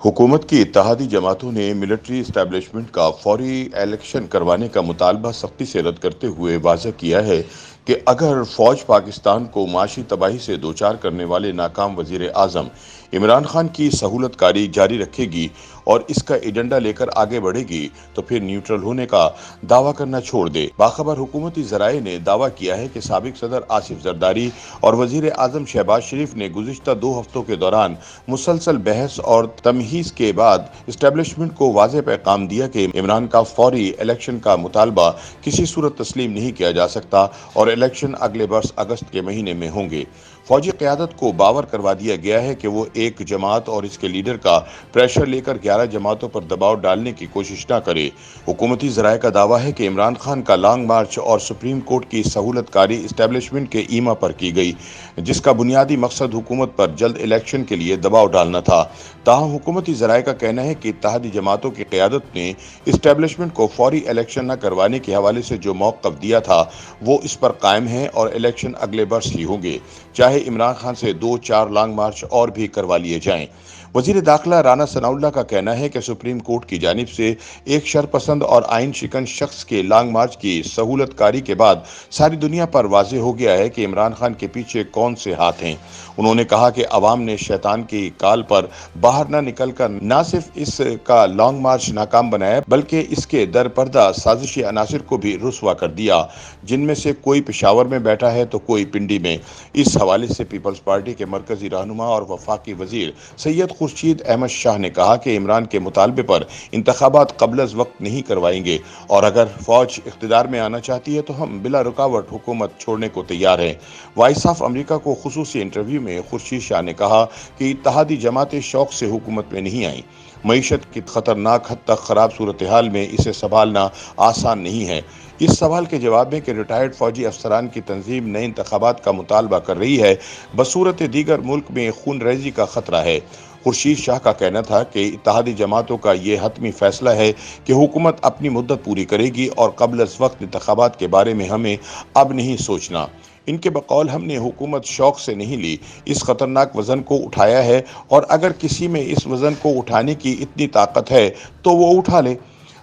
हुकूमत की इत्तेहादी जमातों ने मिलिट्री इस्टेब्लिशमेंट का फौरी इलेक्शन करवाने का मुतालबा सख्ती से रद्द करते हुए वाज़ह किया है कि अगर फ़ौज पाकिस्तान को माशी तबाही से दोचार करने वाले नाकाम वज़ीर आज़म इमरान खान की सहूलतकारी जारी रखेगी और इसका एजेंडा लेकर आगे बढ़ेगी तो फिर न्यूट्रल होने का दावा करना छोड़ दे। बाखबर हुकूमती ज़राए ने दावा किया है कि साबिक सदर आसिफ जरदारी और वज़ीर आज़म शहबाज शरीफ ने गुज़िश्ता 2 हफ्तों के दौरान मुसलसल बहस और तमहीज़ के बाद इस्टेब्लिशमेंट को वाज़ेह पैगाम दिया कि इमरान का फौरी इलेक्शन का मुतालबा किसी सूरत तस्लीम नहीं किया जा सकता और इलेक्शन अगले वर्ष अगस्त के महीने में होंगे। फौजी क़यादत को बावर करवा दिया गया है कि वो एक जमात और इसके लीडर का प्रेशर लेकर 11 जमातों पर दबाव डालने की कोशिश न करे। हुकूमती ज़राए का दावा है कि इमरान खान का लॉन्ग मार्च और सुप्रीम कोर्ट की सहूलतकारी इस्टेब्लिशमेंट के ईमा पर की गई, जिसका बुनियादी मकसद हुकूमत पर जल्द इलेक्शन के लिए दबाव डालना था। ताहम हुकूमती ज़राए का कहना है कि इत्तेहादी जमातों की क़यादत ने इस्टेब्लिशमेंट को फौरी इलेक्शन न करवाने के हवाले से जो मौक़िफ़ दिया था वो इस पर कायम है और इलेक्शन अगले वर्ष ही होंगे, चाहे इमरान खान से 2-4 लॉन्ग मार्च और भी करवा लिए जाएं। वज़ीर दाखिला राना सनाउल्लाह का कहना है कि सुप्रीम कोर्ट की जानिब से एक शरपसंद और आइन शिकन शख्स के लॉन्ग मार्च की सहूलतकारी के बाद सारी दुनिया पर वाज़ेह हो गया है कि इमरान खान के पीछे कौन से हाथ हैं। उन्होंने कहा कि अवाम ने शैतान की काल पर बाहर न निकल कर न सिर्फ इसका लॉन्ग मार्च नाकाम बनाया बल्कि इसके दरपर्दा साजिशी अनासिर को भी रुसवा कर दिया, जिनमें से कोई पेशावर में बैठा है तो कोई पिंडी में। इस हवाले से पीपल्स पार्टी के मरकजी रहनुमा और वफाकी वजीर सैयद खुर्शीद अहमद शाह ने कहा कि इमरान के मुतालबे पर इंतखाबात कबल अज़ वक्त नहीं करवाएंगे और अगर फौज इख्तिदार में आना चाहती है तो हम बिला रुकावट हुकूमत छोड़ने को तैयार हैं। वॉइस ऑफ अमेरिका को खुसूसी इंटरव्यू में खुर्शीद शाह ने कहा कि इत्तेहादी जमातें शौक से हुकूमत में नहीं आई। मईशत की खतरनाक हद तक खराब सूरत हाल में इसे संभालना आसान नहीं है। इस सवाल के जवाब में कि रिटायर्ड फौजी अफसरान की तंजीम नए इंतखाबात का मुतालबा कर रही है, बसूरत दीगर मुल्क में खून रेजी का खतरा है। खुर्शीद शाह का कहना था कि इत्तेहादी जमातों का ये हतमी फैसला है कि हुकूमत अपनी मुद्दत पूरी करेगी और कबल अज़ वक्त इंतखाबात के बारे में हमें अब नहीं सोचना। इनके बकौल हमने हुकूमत शौक से नहीं ली, इस खतरनाक वज़न को उठाया है और अगर किसी में इस वज़न को उठाने की इतनी ताकत है तो वो उठा ले।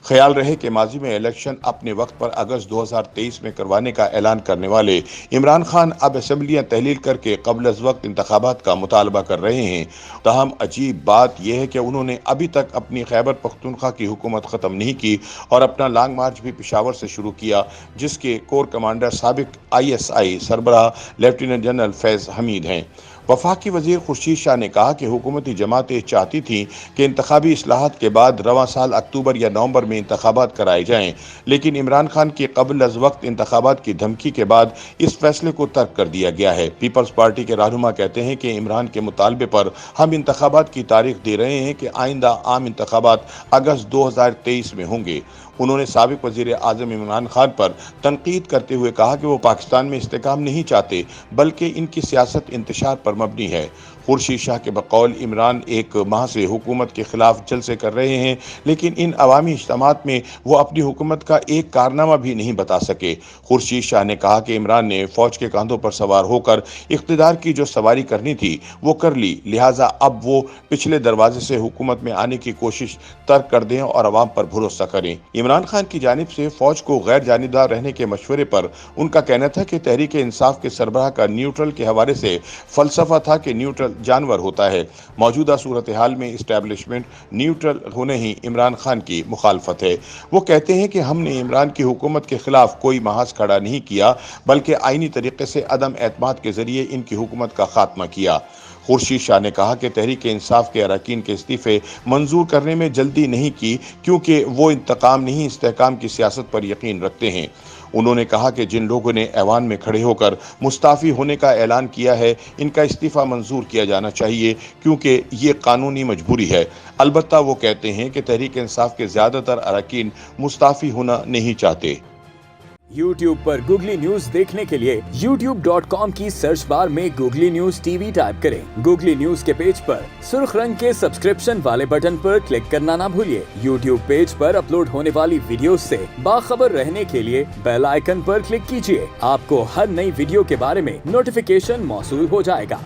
ख्याल रहे कि माजी में इलेक्शन अपने वक्त पर अगस्त 2023 में करवाने का ऐलान करने वाले इमरान खान अब असम्बलियाँ तहलील करके कबल अज़ वक्त इंतखाबात का मुतालबा कर रहे हैं। ताहम अजीब बात यह है कि उन्होंने अभी तक अपनी खैबर पख्तूनख्वा की हुकूमत ख़त्म नहीं की और अपना लॉन्ग मार्च भी पेशावर से शुरू किया, जिसके कोर कमांडर साबिक ISI सरबराह लेफ्टिनेंट जनरल फैज़ हमीद हैं। वफाकी वज़ीर खुर्शीद शाह ने कहा कि हुकूमती जमातें चाहती थीं कि इंतखाबी इस्लाहात के बाद रवां साल अक्टूबर या नवंबर में इंतखाबात कराए जाएं, लेकिन इमरान खान की कबल अज़ वक्त इंतखाबात की धमकी के बाद इस फैसले को तर्क कर दिया गया है। पीपल्स पार्टी के रहनुमा कहते हैं कि इमरान के मुतालबे पर हम इंतखाबात की तारीख दे रहे हैं कि आइंदा आम इंतखाबात अगस्त 2023 में होंगे। उन्होंने साबिक वज़ीर आज़म इमरान खान पर तनकीद करते हुए कहा कि वो पाकिस्तान में इस्तेकाम नहीं चाहते बल्कि इनकी सियासत इंतशार पर मबनी है। खुर्शीद शाह के बकौल इमरान एक माह से हुकूमत के खिलाफ जलसे कर रहे हैं, लेकिन इन अवामी इज्तिमात में वो अपनी हुकूमत का एक कारनामा भी नहीं बता सके। खुर्शीद शाह ने कहा कि इमरान ने फौज के कंधों पर सवार होकर इख्तिदार की जो सवारी करनी थी वो कर ली, लिहाजा अब वो पिछले दरवाजे से हुकूमत में आने की कोशिश तर्क कर दें और अवाम पर भरोसा करें। इमरान खान की जानिब से फौज को गैर जानिबदार रहने के मशवरे पर उनका कहना था कि तहरीक इंसाफ के सरबराह का न्यूट्रल के हवाले से फलसफा था कि न्यूट्रल जानवर होता है। मौजूदा सूरत हाल में इस्टेब्लिशमेंट न्यूट्रल होने ही इमरान खान की मुखालफत है। वो कहते हैं कि हमने इमरान की हुकूमत के खिलाफ कोई महाज खड़ा नहीं किया बल्कि आईनी तरीके से अदम एतमाद के जरिए इनकी हुकूमत का खात्मा किया। खुर्शीद शाह ने कहा कि तहरीक इंसाफ के अरकान के इस्तीफे मंजूर करने में जल्दी नहीं की क्योंकि वो इंतकाम नहीं इस्तेहकाम की सियासत पर यकीन रखते हैं। उन्होंने कहा कि जिन लोगों ने ऐवान में खड़े होकर मुस्ताफ़ी होने का ऐलान किया है, इनका इस्तीफ़ा मंजूर किया जाना चाहिए क्योंकि ये कानूनी मजबूरी है। अलबत्ता वो कहते हैं कि तहरीक इंसाफ के ज़्यादातर अरकान मुस्ताफ़ी होना नहीं चाहते। YouTube पर गूगली न्यूज देखने के लिए youtube.com की सर्च बार में गूगली न्यूज TV टाइप करें। गूगली न्यूज के पेज पर सुर्ख रंग के सब्सक्रिप्शन वाले बटन पर क्लिक करना ना भूलिए। YouTube पेज पर अपलोड होने वाली वीडियोस से बाखबर रहने के लिए बेल आइकन पर क्लिक कीजिए। आपको हर नई वीडियो के बारे में नोटिफिकेशन मौसूल हो जाएगा।